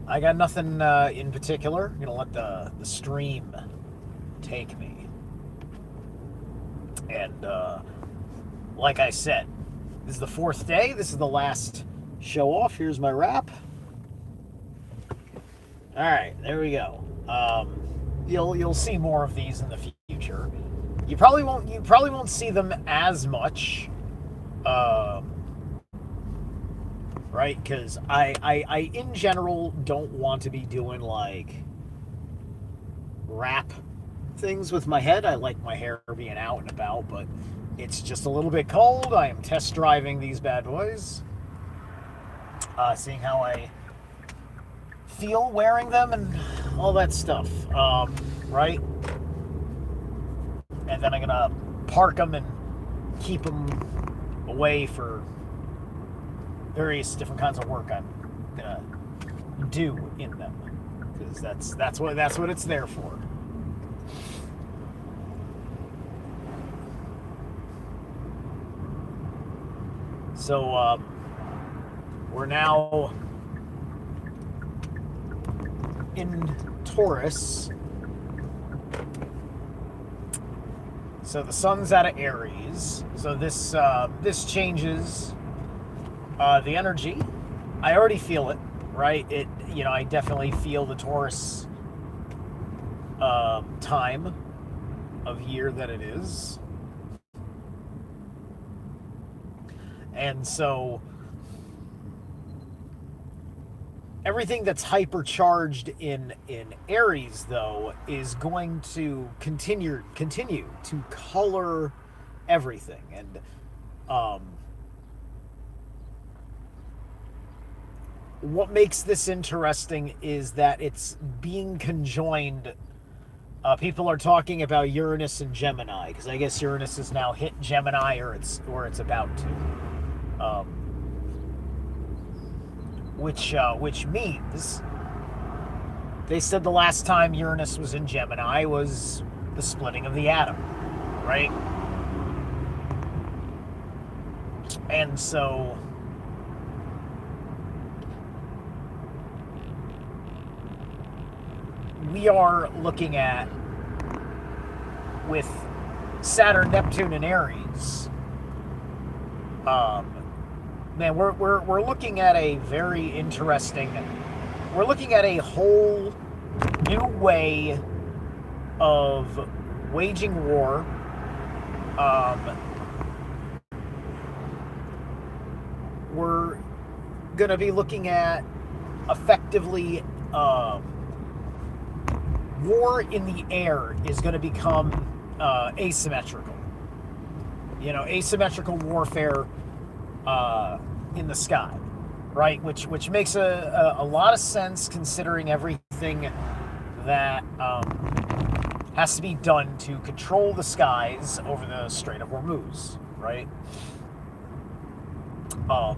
I got nothing in particular. I'm gonna let the stream take me. And like I said, this is the fourth day. This is the last show off. Here's my wrap. All right, there we go. You'll see more of these in the future. You probably won't see them as much, um, right? Because I in general don't want to be doing like rap things with my head. I like my hair being out and about, but it's just a little bit cold. I am test driving these bad boys, seeing how I feel wearing them and all that stuff, right? And then I'm gonna park them and keep them away for various different kinds of work I'm gonna do in them, because that's what it's there for. So we're now in Taurus. So the sun's out of Aries. So this changes the energy. I already feel it, right? I definitely feel the Taurus time of year that it is, and so everything that's hypercharged in Aries though is going to continue to color everything. And um, what makes this interesting is that it's being conjoined. People are talking about Uranus and Gemini, because I guess Uranus has now hit Gemini, or it's about to, um, which means they said the last time Uranus was in Gemini was the splitting of the atom, right? And so we are looking at, with Saturn, Neptune, and Aries, um, man, we're looking at a very interesting. We're looking at a whole new way of waging war. Um, we're gonna be looking at effectively, war in the air is going to become asymmetrical. Asymmetrical warfare in the sky, right? Which makes a lot of sense, considering everything that has to be done to control the skies over the Strait of Hormuz, right? Um,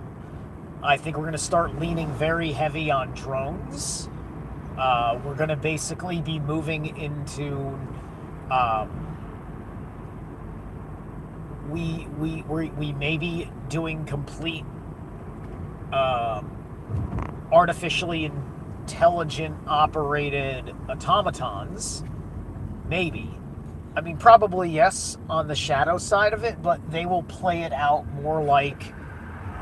I think we're going to start leaning very heavy on drones. We're going to basically be moving into. Um, we may be doing complete artificially intelligent operated automatons. Maybe. I mean, probably yes on the shadow side of it, but they will play it out more like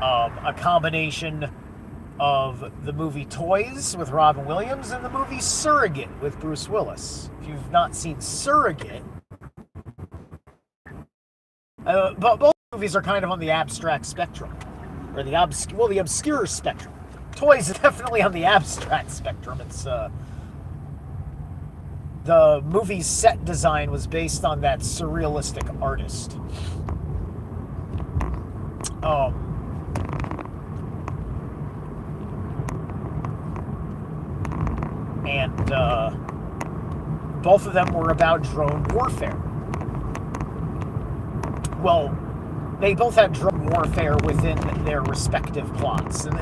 a combination of the movie Toys with Robin Williams and the movie Surrogate with Bruce Willis. If you've not seen Surrogate, but both movies are kind of on the abstract spectrum, or the obscure spectrum. Toys is definitely on the abstract spectrum. It's the movie's set design was based on that surrealistic artist. Um, and both of them were about drone warfare. Well, they both had drone warfare within their respective plots, and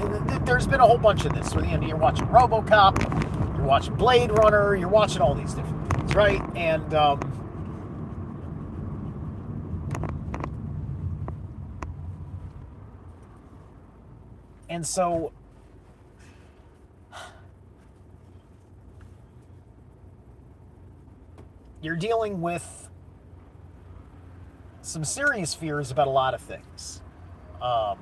there's been a whole bunch of this. You're watching RoboCop, you're watching Blade Runner, you're watching all these different things, right? And so you're dealing with some serious fears about a lot of things. Um,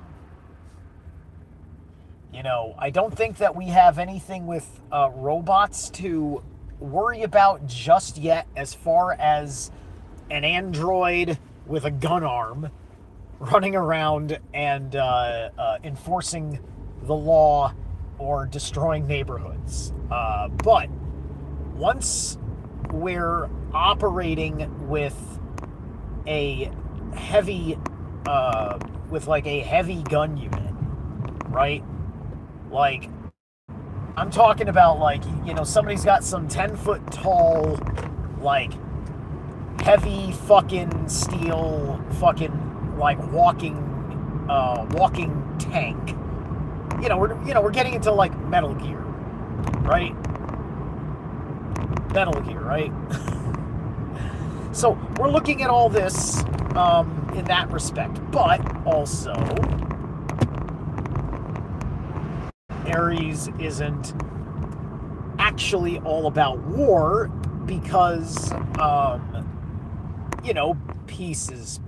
I don't think that we have anything with robots to worry about just yet, as far as an android with a gun arm running around and enforcing the law or destroying neighborhoods. But once we're operating with a heavy, with like a heavy gun unit, right? Like, I'm talking about, like, somebody's got some 10-foot tall, like, heavy fucking steel fucking, like, walking tank. We're getting into, like, Metal Gear, right? Metal Gear, right? So we're looking at all this in that respect, but also Ares isn't actually all about war, because peace is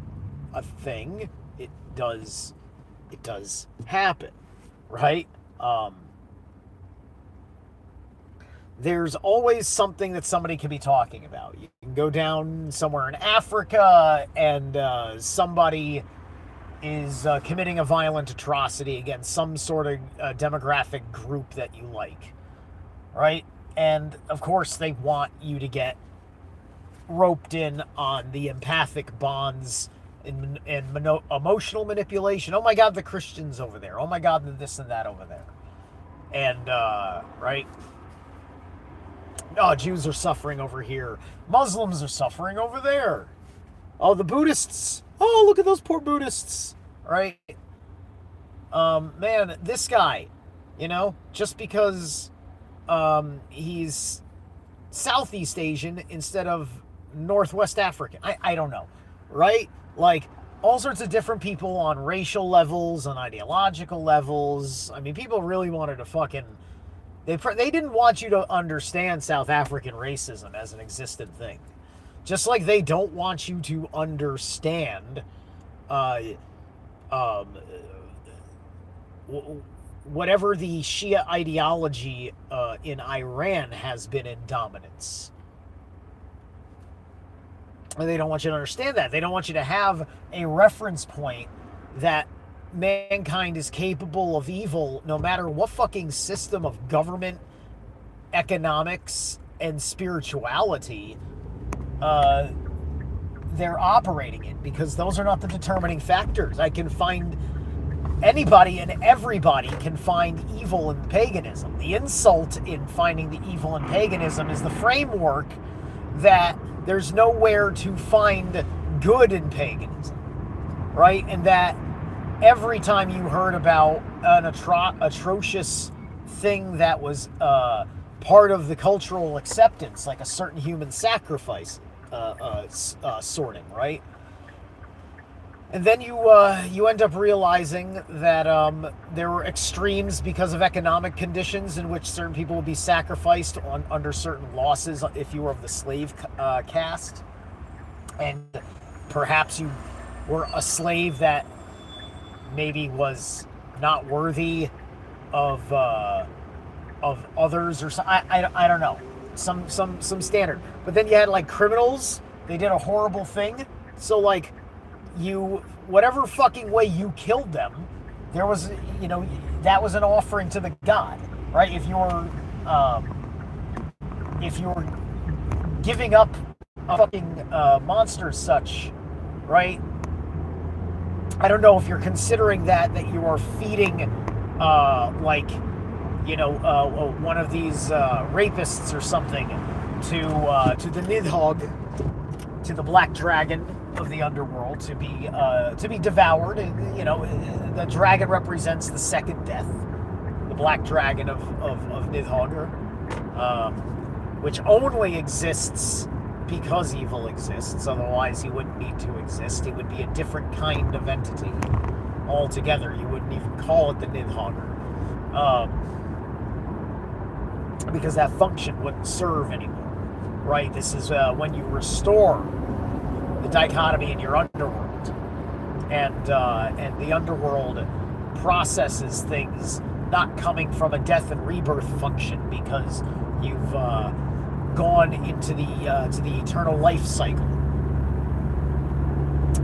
a thing. It does happen, right? There's always something that somebody can be talking about. You can go down somewhere in Africa and somebody is committing a violent atrocity against some sort of demographic group that you like, right? And of course they want you to get roped in on the empathic bonds and emotional manipulation. Oh my God, the Christians over there. Oh my God, the this and that over there. And, right? Oh, Jews are suffering over here. Muslims are suffering over there. Oh, the Buddhists. Oh, look at those poor Buddhists. Right? Man, this guy, just because he's Southeast Asian instead of Northwest African. I don't know. Right? Like, all sorts of different people on racial levels, on ideological levels. I mean, people really wanted to fucking... They didn't want you to understand South African racism as an existent thing. Just like they don't want you to understand whatever the Shia ideology in Iran has been in dominance. And they don't want you to understand that. They don't want you to have a reference point that mankind is capable of evil no matter what fucking system of government, economics, and spirituality they're operating in, because those are not the determining factors. I can find anybody and everybody can find evil in paganism. The insult in finding the evil in paganism is the framework that there's nowhere to find good in paganism, right? And that every time you heard about an atrocious thing that was part of the cultural acceptance, like a certain human sacrifice sorting, right? And then you end up realizing that there were extremes because of economic conditions in which certain people would be sacrificed under certain losses if you were of the slave caste, and perhaps you were a slave that maybe was not worthy of others, or something. I don't know, some standard. But then you had like criminals. They did a horrible thing, so like whatever fucking way you killed them, there was that was an offering to the god, right? If you're giving up a fucking monster as such, right? I don't know if you're considering that you are feeding one of these rapists or something to the Nidhogg, to the black dragon of the underworld, to be devoured. The dragon represents the second death, the black dragon of Nidhogg, which only exists because evil exists. Otherwise, he wouldn't need to exist. He would be a different kind of entity altogether. You wouldn't even call it the Nidhogg, because that function wouldn't serve anymore. right? This is when you restore the dichotomy in your underworld, and the underworld processes things not coming from a death and rebirth function because you've gone into the eternal life cycle.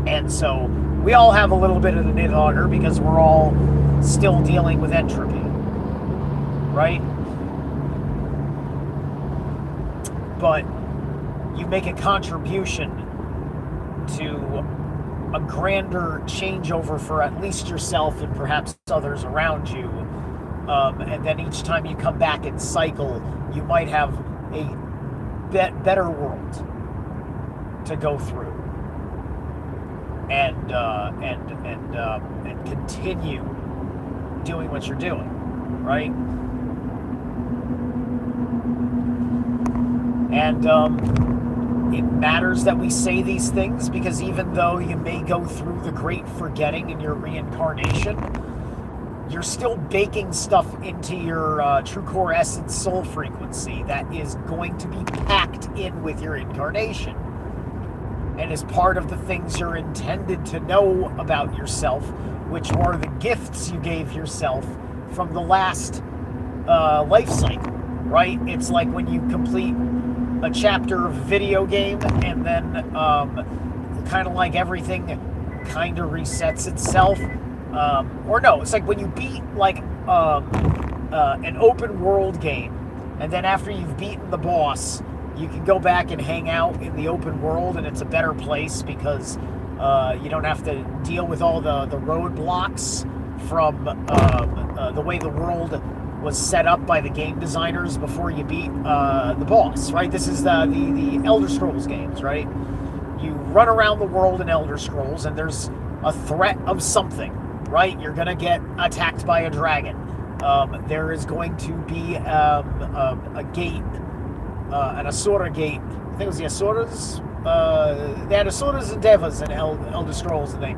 And so we all have a little bit of the Nidhogger because we're all still dealing with entropy, right? But you make a contribution to a grander changeover for at least yourself and perhaps others around you. And then each time you come back and cycle, you might have a better world to go through. And continue doing what you're doing, right? And it matters that we say these things because even though you may go through the great forgetting in your reincarnation, you're still baking stuff into your true core essence soul frequency that is going to be packed in with your incarnation. And is part of the things you're intended to know about yourself, which are the gifts you gave yourself from the last life cycle, right? It's like when you complete a chapter of a video game and then kind of like everything kind of resets itself. Or no, it's like when you beat like an open world game, and then after you've beaten the boss, you can go back and hang out in the open world, and it's a better place because you don't have to deal with all the roadblocks from the way the world was set up by the game designers before you beat the boss, right? This is the Elder Scrolls games, right? You run around the world in Elder Scrolls, and there's a threat of something, right? You're going to get attacked by a dragon. There is going to be a gate, an Asura gate. I think it was the Asuras. They had Asuras and Devas in Elder Scrolls, and they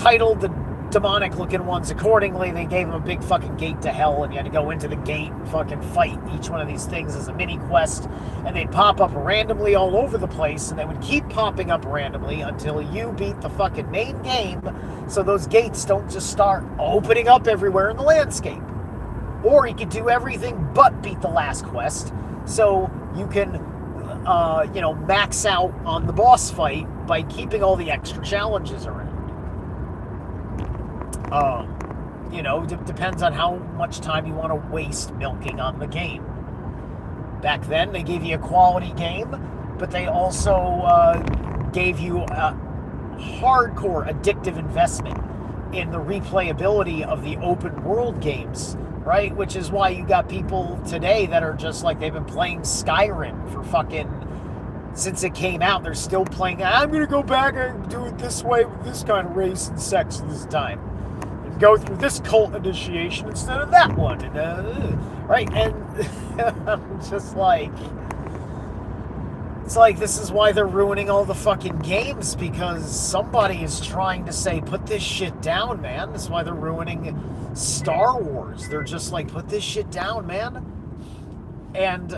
titled the demonic-looking ones accordingly. They gave them a big fucking gate to hell, and you had to go into the gate and fucking fight each one of these things as a mini-quest, and they'd pop up randomly all over the place, and they would keep popping up randomly until you beat the fucking main game, so those gates don't just start opening up everywhere in the landscape. Or you could do everything but beat the last quest, so you can max out on the boss fight by keeping all the extra challenges around. Depends on how much time you want to waste milking on the game. Back then, they gave you a quality game, but they also gave you a hardcore addictive investment in the replayability of the open world games, right? Which is why you got people today that are just like, they've been playing Skyrim for fucking, since it came out, they're still playing. I'm going to go back and do it this way with this kind of race and sex this time. And go through this cult initiation instead of that one. And, right? And I'm just like, it's like, this is why they're ruining all the fucking games, because somebody is trying to say, put this shit down, man. That's why they're ruining Star Wars. They're just like, put this shit down, man. And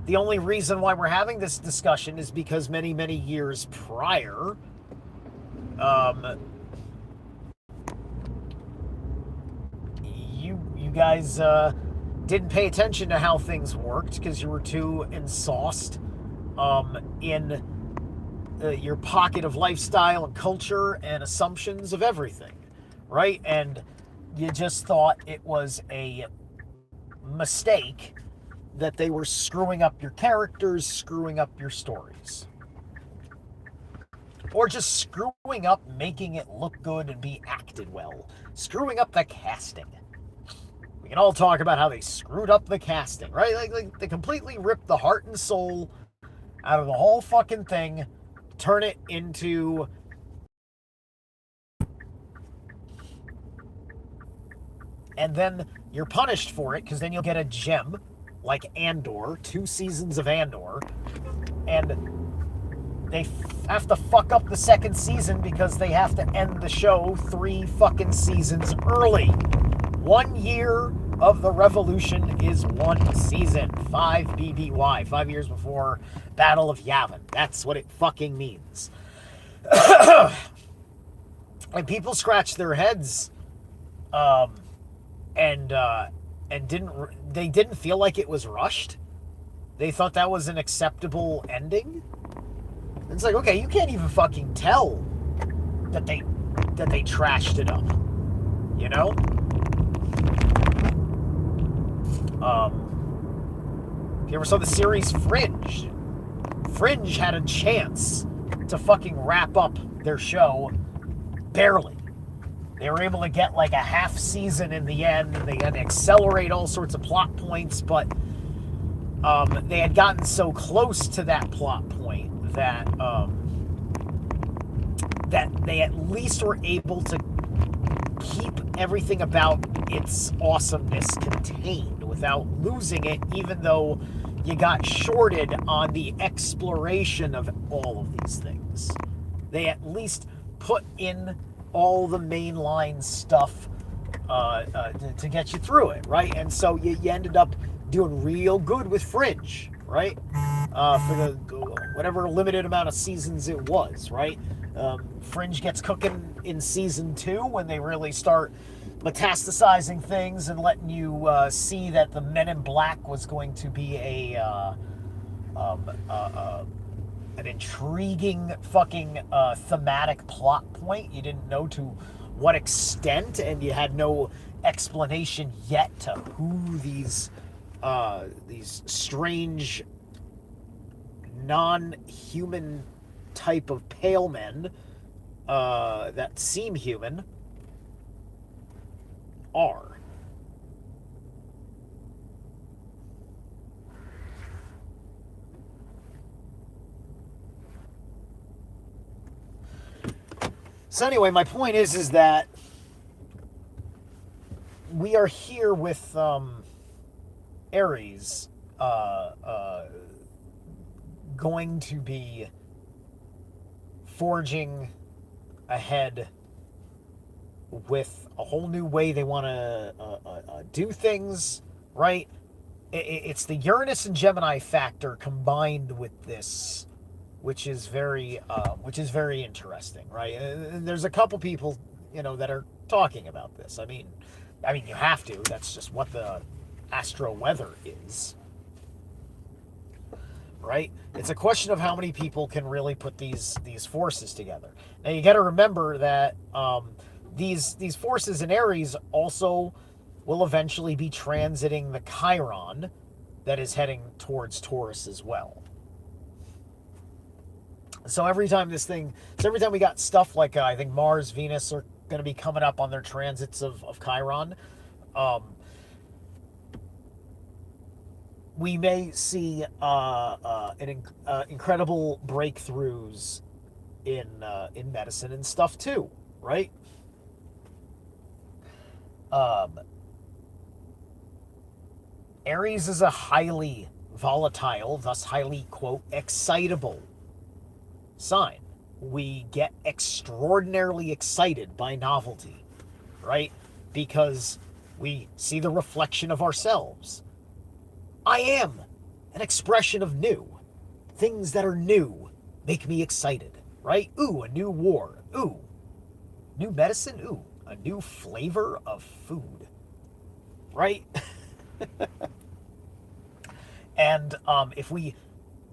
the only reason why we're having this discussion is because many, many years prior, you guys didn't pay attention to how things worked because you were too ensauced in your pocket of lifestyle and culture and assumptions of everything, right? And you just thought it was a mistake that they were screwing up your characters, screwing up your stories. Or just screwing up making it look good and be acted well. Screwing up the casting. We can all talk about how they screwed up the casting, right? Like they completely ripped the heart and soul out of the whole fucking thing, turn it into and then you're punished for it, because then you'll get a gem like Andor, 2 seasons of Andor, and they have to fuck up the second season because they have to end the show 3 fucking seasons early. 1 year of the Revolution is 1 season. 5 BBY. 5 years before Battle of Yavin. That's what it fucking means. And people scratch their heads, and didn't feel like it was rushed. They thought that was an acceptable ending. It's like, okay, you can't even fucking tell that they trashed it up, you know? If you ever saw the series Fringe, Fringe had a chance to fucking wrap up their show barely. They were able to get like a half season in the end, and they had to accelerate all sorts of plot points, but they had gotten so close to that plot point that that they at least were able to keep everything about its awesomeness contained without losing it, even though you got shorted on the exploration of all of these things. They at least put in all the mainline stuff to get you through it, right? And so you ended up doing real good with Fringe, right? For the whatever limited amount of seasons it was, right? Fringe gets cooking in season 2 when they really start metastasizing things and letting you see that the Men in Black was going to be an intriguing fucking thematic plot point. You didn't know to what extent, and you had no explanation yet to who these strange non-human type of pale men that seem human are. So anyway, my point is that we are here with Ares going to be forging ahead with a whole new way they want to do things, right? It's the Uranus and Gemini factor combined with this, which is very interesting, right? And there's a couple people, that are talking about this. I mean, you have to. That's just what the astro weather is, right? It's a question of how many people can really put these forces together. Now you got to remember that these forces in Aries also will eventually be transiting the Chiron that is heading towards Taurus as well. So every time we got stuff like I think Mars, Venus are going to be coming up on their transits of Chiron, we may see incredible breakthroughs in medicine and stuff too, right? Aries is a highly volatile, thus highly, quote, excitable sign. We get extraordinarily excited by novelty, right? Because we see the reflection of ourselves. I am an expression of new. Things that are new make me excited, right? Ooh, a new war. Ooh, new medicine. Ooh, a new flavor of food, right? And if we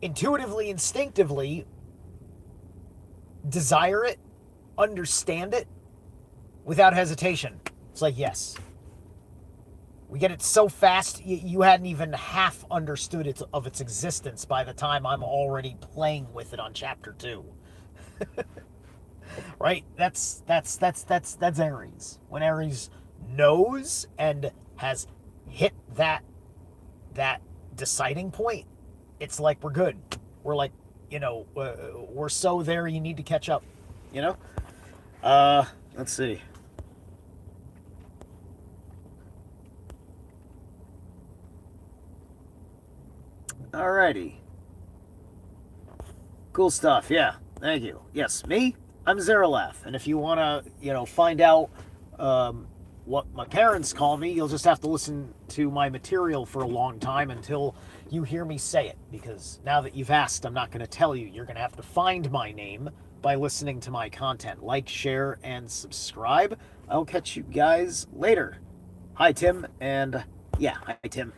intuitively, instinctively desire it, understand it, without hesitation, it's like, yes. We get it so fast, you hadn't even half understood its existence by the time I'm already playing with it on chapter 2. Right? That's Aries. When Aries knows and has hit that deciding point, it's like we're good. We're like, we're so there, you need to catch up, let's see. Alrighty. Cool stuff, yeah. Thank you. Yes, me? I'm Zeralath. And if you want to, find out what my parents call me. You'll just have to listen to my material for a long time until you hear me say it, because now that you've asked, I'm not going to tell you. You're going to have to find my name by listening to my content. Like, share, and subscribe. I'll catch you guys later. Hi, Tim, and yeah, hi, Tim.